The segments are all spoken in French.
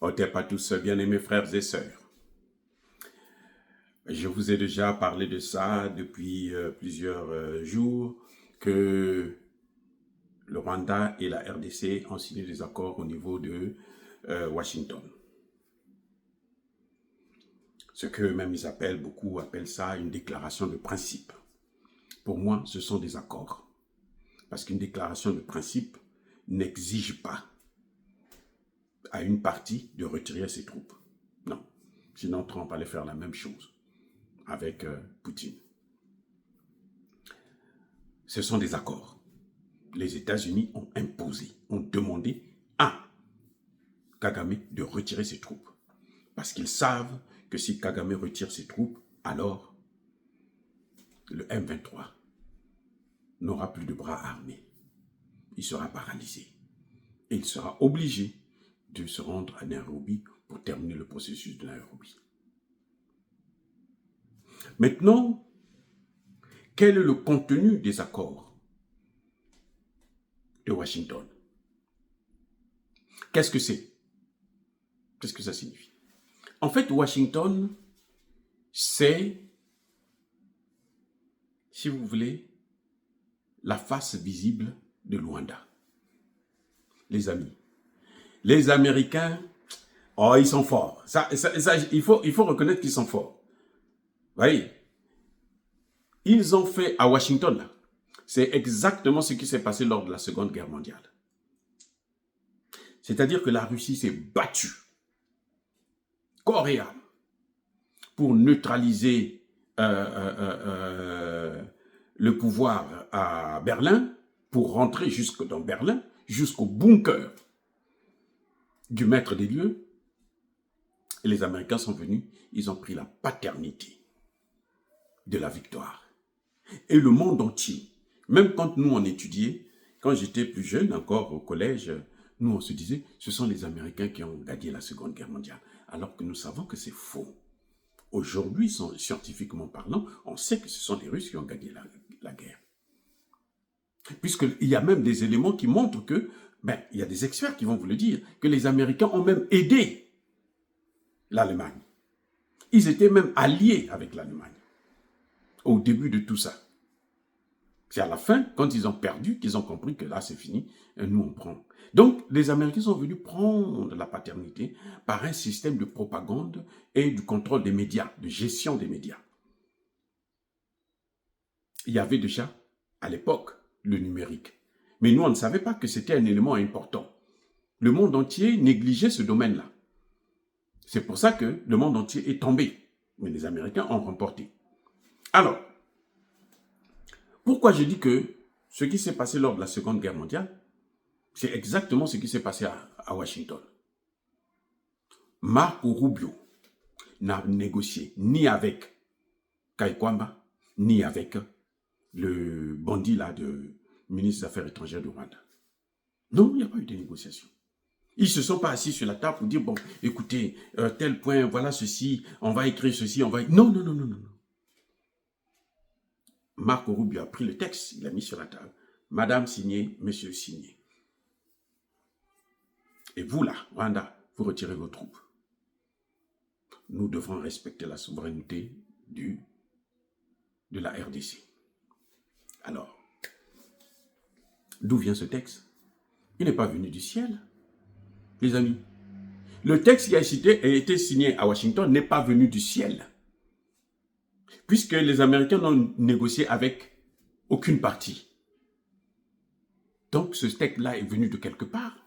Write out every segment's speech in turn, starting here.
Ôtez pas tous, bien-aimés frères et sœurs. Je vous ai déjà parlé de ça depuis plusieurs jours, que le Rwanda et la RDC ont signé des accords au niveau de Washington. Ce qu'eux-mêmes ils appellent, beaucoup appellent ça une déclaration de principe. Pour moi, ce sont des accords. Parce qu'une déclaration de principe n'exige pas à une partie de retirer ses troupes. Non. Sinon, Trump allait faire la même chose avec Poutine. Ce sont des accords. Les États-Unis ont imposé, ont demandé à Kagame de retirer ses troupes. Parce qu'ils savent que si Kagame retire ses troupes, alors le M23 n'aura plus de bras armés. Il sera paralysé. Et il sera obligé de se rendre à Nairobi pour terminer le processus de Nairobi. Maintenant, quel est le contenu des accords de Washington? Qu'est-ce que c'est? Qu'est-ce que ça signifie? En fait, Washington, c'est, si vous voulez, la face visible de Luanda. Les amis, les Américains, oh, ils sont forts. Il faut reconnaître qu'ils sont forts. Vous voyez, ils ont fait à Washington, là, c'est exactement ce qui s'est passé lors de la Seconde Guerre mondiale. C'est-à-dire que la Russie s'est battue, corps et âme, pour neutraliser le pouvoir à Berlin, pour rentrer jusque dans Berlin, jusqu'au bunker du maître des lieux. Et les Américains sont venus, ils ont pris la paternité de la victoire. Et le monde entier, même quand nous on étudiait, quand j'étais plus jeune encore au collège, nous on se disait, ce sont les Américains qui ont gagné la Seconde Guerre mondiale. Alors que nous savons que c'est faux. Aujourd'hui, scientifiquement parlant, on sait que ce sont les Russes qui ont gagné la guerre. Puisqu'il y a même des éléments qui montrent que, il y a des experts qui vont vous le dire, que les Américains ont même aidé l'Allemagne. Ils étaient même alliés avec l'Allemagne au début de tout ça. C'est à la fin, quand ils ont perdu, qu'ils ont compris que là, c'est fini, et nous, on prend. Donc, les Américains sont venus prendre la paternité par un système de propagande et du contrôle des médias, de gestion des médias. Il y avait déjà, à l'époque, le numérique. Mais nous, on ne savait pas que c'était un élément important. Le monde entier négligeait ce domaine-là. C'est pour ça que le monde entier est tombé. Mais les Américains ont remporté. Alors, pourquoi je dis que ce qui s'est passé lors de la Seconde Guerre mondiale, c'est exactement ce qui s'est passé à Washington. Marco Rubio n'a négocié ni avec Kayibanda, ni avec le bandit là de ministre des Affaires étrangères du Rwanda. Non, il n'y a pas eu de négociation. Ils ne se sont pas assis sur la table pour dire, bon, écoutez, tel point, voilà ceci, on va écrire ceci, on va... Non, non, non, non, non. Marco Rubio a pris le texte, il l'a mis sur la table. Madame signée, monsieur signé. Et vous là, Rwanda, vous retirez vos troupes. Nous devrons respecter la souveraineté de la RDC. Alors, d'où vient ce texte? Il n'est pas venu du ciel, les amis. Le texte qui a été signé à Washington n'est pas venu du ciel. Puisque les Américains n'ont négocié avec aucune partie. Donc ce texte-là est venu de quelque part.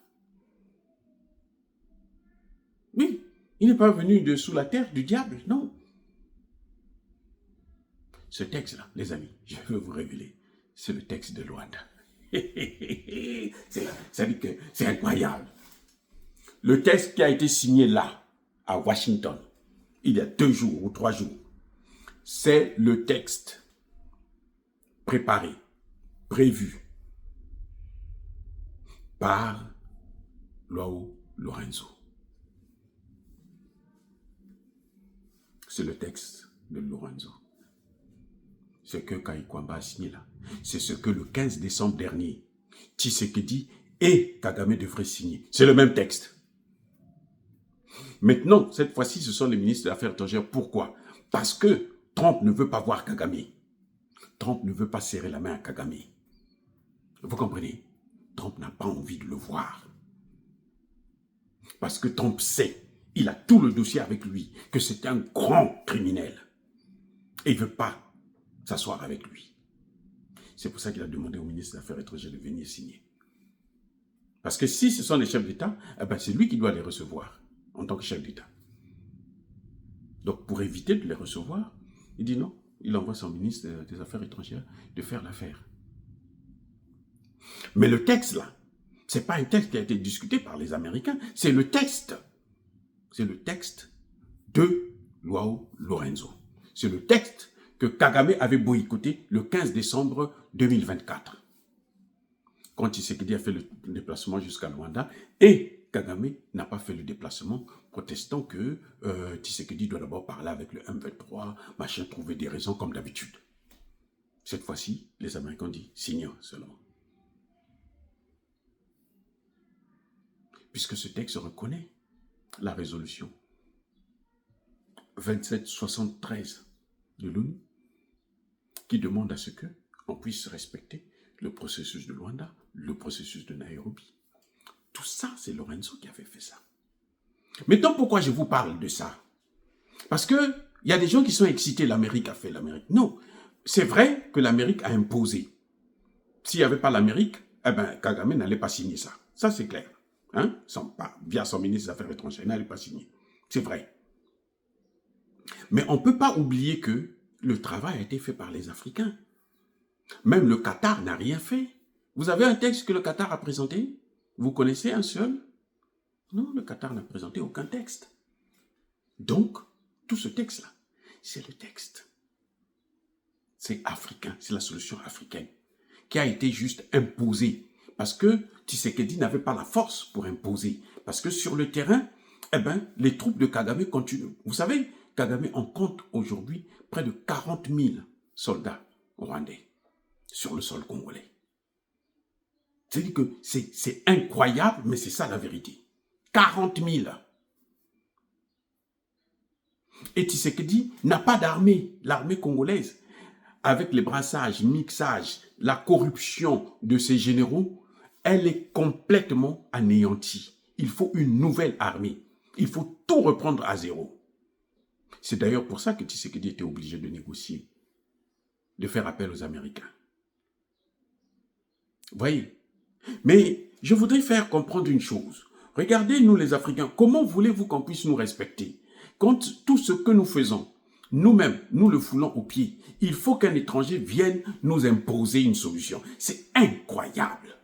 Oui, il n'est pas venu de sous la terre du diable, non. Ce texte-là, les amis, je veux vous révéler, c'est le texte de Luanda. C'est incroyable. Le texte qui a été signé là, à Washington, il y a 2 jours ou 3 jours, c'est le texte préparé, prévu par João Lourenço. C'est le texte de Lourenço. Ce que Kayibanda a signé là, c'est ce que le 15 décembre dernier, Tshisekedi et Kagame devraient signer. C'est le même texte. Maintenant, cette fois-ci, ce sont les ministres des Affaires étrangères. Pourquoi? Parce que Trump ne veut pas voir Kagame. Trump ne veut pas serrer la main à Kagame. Vous comprenez? Trump n'a pas envie de le voir. Parce que Trump sait, il a tout le dossier avec lui, que c'est un grand criminel. Et il ne veut pas s'asseoir avec lui. C'est pour ça qu'il a demandé au ministre des Affaires étrangères de venir signer. Parce que si ce sont les chefs d'État, eh ben c'est lui qui doit les recevoir en tant que chef d'État. Donc pour éviter de les recevoir, il dit non, il envoie son ministre des Affaires étrangères de faire l'affaire. Mais le texte là, ce n'est pas un texte qui a été discuté par les Américains, c'est le texte. C'est le texte de João Lourenço. C'est le texte que Kagame avait boycotté le 15 décembre 2024. Quand Tshisekedi a fait le déplacement jusqu'à Luanda, et Kagame n'a pas fait le déplacement, protestant que Tshisekedi doit d'abord parler avec le M23, machin, trouver des raisons comme d'habitude. Cette fois-ci, les Américains disent signons seulement. Puisque ce texte reconnaît la résolution 2773 de l'ONU, qui demande à ce qu'on puisse respecter le processus de Luanda, le processus de Nairobi. Tout ça, c'est Lourenço qui avait fait ça. Maintenant, pourquoi je vous parle de ça? Parce qu'il y a des gens qui sont excités, l'Amérique a fait l'Amérique. Non, c'est vrai que l'Amérique a imposé. S'il n'y avait pas l'Amérique, eh ben, Kagame n'allait pas signer ça. Ça, c'est clair. Hein? Via son ministre des Affaires étrangères, il n'allait pas signer. C'est vrai. Mais on ne peut pas oublier que le travail a été fait par les Africains. Même le Qatar n'a rien fait. Vous avez un texte que le Qatar a présenté? Vous connaissez un seul? Non, le Qatar n'a présenté aucun texte. Donc, tout ce texte-là, c'est le texte. C'est africain, c'est la solution africaine qui a été juste imposée. Parce que Tshisekedi n'avait pas la force pour imposer. Parce que sur le terrain, eh ben, les troupes de Kagame continuent. Vous savez, Kagame en compte aujourd'hui près de 40 000 soldats rwandais sur le sol congolais. C'est-à-dire que c'est incroyable, mais c'est ça la vérité. 40 000. Et Tshisekedi n'a pas d'armée. L'armée congolaise, avec les brassages, mixages, la corruption de ses généraux, elle est complètement anéantie. Il faut une nouvelle armée. Il faut tout reprendre à zéro. C'est d'ailleurs pour ça que Tshisekedi était obligé de négocier, de faire appel aux Américains. Vous voyez? Mais je voudrais faire comprendre une chose. Regardez, nous les Africains, comment voulez-vous qu'on puisse nous respecter? Quand tout ce que nous faisons, nous-mêmes, nous le foulons au pied, il faut qu'un étranger vienne nous imposer une solution. C'est incroyable.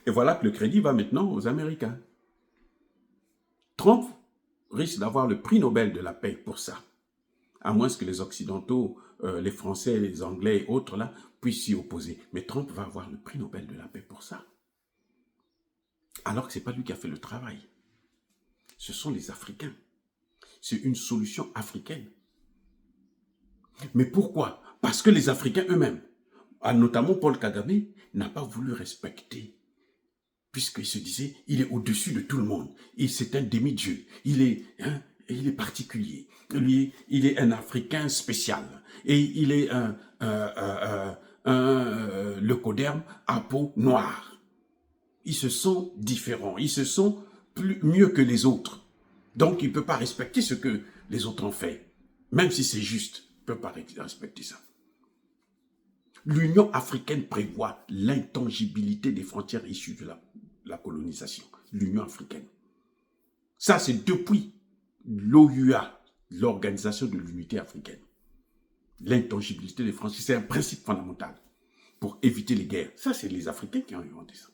Et voilà que le crédit va maintenant aux Américains. Trump risque d'avoir le prix Nobel de la paix pour ça. À moins que les Occidentaux, les Français, les Anglais et autres là, puissent s'y opposer. Mais Trump va avoir le prix Nobel de la paix pour ça. Alors que ce n'est pas lui qui a fait le travail. Ce sont les Africains. C'est une solution africaine. Mais pourquoi? Parce que les Africains eux-mêmes, notamment Paul Kagame, n'a pas voulu respecter. Puisqu'il se disait, il est au-dessus de tout le monde. Et c'est un demi-dieu. Il est particulier. Lui, il est un Africain spécial. Et il est le coderme à peau noire. Ils se sont différents. Ils se sont mieux que les autres. Donc, il ne peut pas respecter ce que les autres ont fait. Même si c'est juste, il ne peut pas respecter ça. L'Union africaine prévoit l'intangibilité des frontières issues de la colonisation. L'Union africaine. Ça, c'est depuis l'OUA, l'Organisation de l'Unité africaine. L'intangibilité des frontières, c'est un principe fondamental pour éviter les guerres. Ça, c'est les Africains qui ont inventé ça.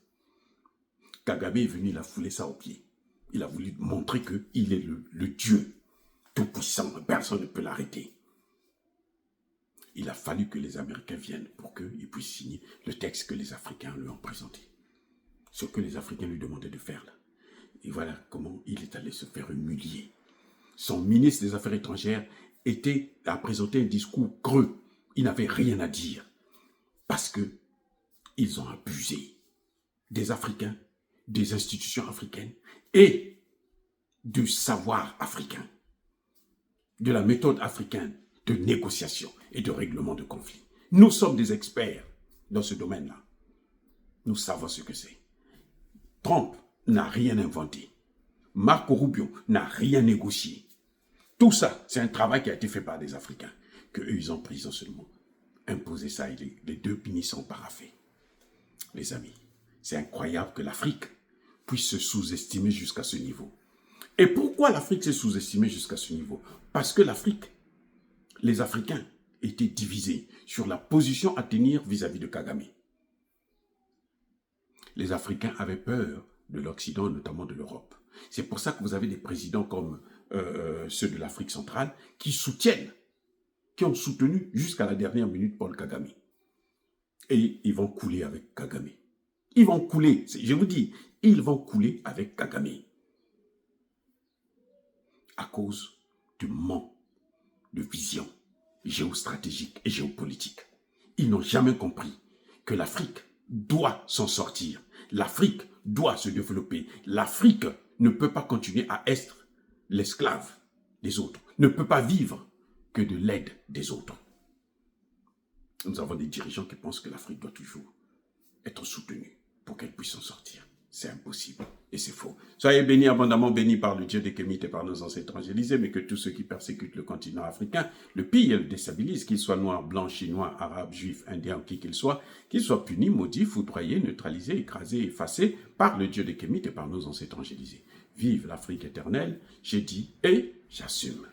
Kagame est venu, il a foulé ça au pied. Il a voulu montrer qu'il est le Dieu tout-puissant. Personne ne peut l'arrêter. Il a fallu que les Américains viennent pour qu'ils puissent signer le texte que les Africains lui ont présenté. Ce que les Africains lui demandaient de faire là. Et voilà comment il est allé se faire humilier. Son ministre des Affaires étrangères a présenté un discours creux. Il n'avait rien à dire. Parce qu'ils ont abusé des Africains, des institutions africaines et du savoir africain, de la méthode africaine de négociation et de règlement de conflits. Nous sommes des experts dans ce domaine-là. Nous savons ce que c'est. Trump n'a rien inventé. Marco Rubio n'a rien négocié. Tout ça, c'est un travail qui a été fait par des Africains, qu'eux, ils ont pris seulement. Imposer ça, et les deux pinis sont paraffés. Les amis, c'est incroyable que l'Afrique puisse se sous-estimer jusqu'à ce niveau. Et pourquoi l'Afrique s'est sous-estimée jusqu'à ce niveau? Parce que l'Afrique, les Africains étaient divisés sur la position à tenir vis-à-vis de Kagame. Les Africains avaient peur de l'Occident, notamment de l'Europe. C'est pour ça que vous avez des présidents comme ceux de l'Afrique centrale qui soutiennent, qui ont soutenu jusqu'à la dernière minute Paul Kagame. Et ils vont couler avec Kagame. Ils vont couler, je vous dis, ils vont couler avec Kagame. À cause du manque de vision géostratégique et géopolitique. Ils n'ont jamais compris que l'Afrique doit s'en sortir. L'Afrique doit se développer. L'Afrique ne peut pas continuer à être l'esclave des autres, ne peut pas vivre que de l'aide des autres. Nous avons des dirigeants qui pensent que l'Afrique doit toujours être soutenue pour qu'elle puisse s'en sortir. C'est impossible et c'est faux. Soyez bénis, abondamment bénis par le Dieu des Kémites et par nos ancêtres évangélisés, mais que tous ceux qui persécutent le continent africain le pillent et le déstabilisent, qu'ils soient noirs, blancs, chinois, arabes, juifs, indiens, qui qu'ils soient punis, maudits, foudroyés, neutralisés, écrasés, effacés par le Dieu des Kémites et par nos ancêtres évangélisés. Vive l'Afrique éternelle, j'ai dit et j'assume.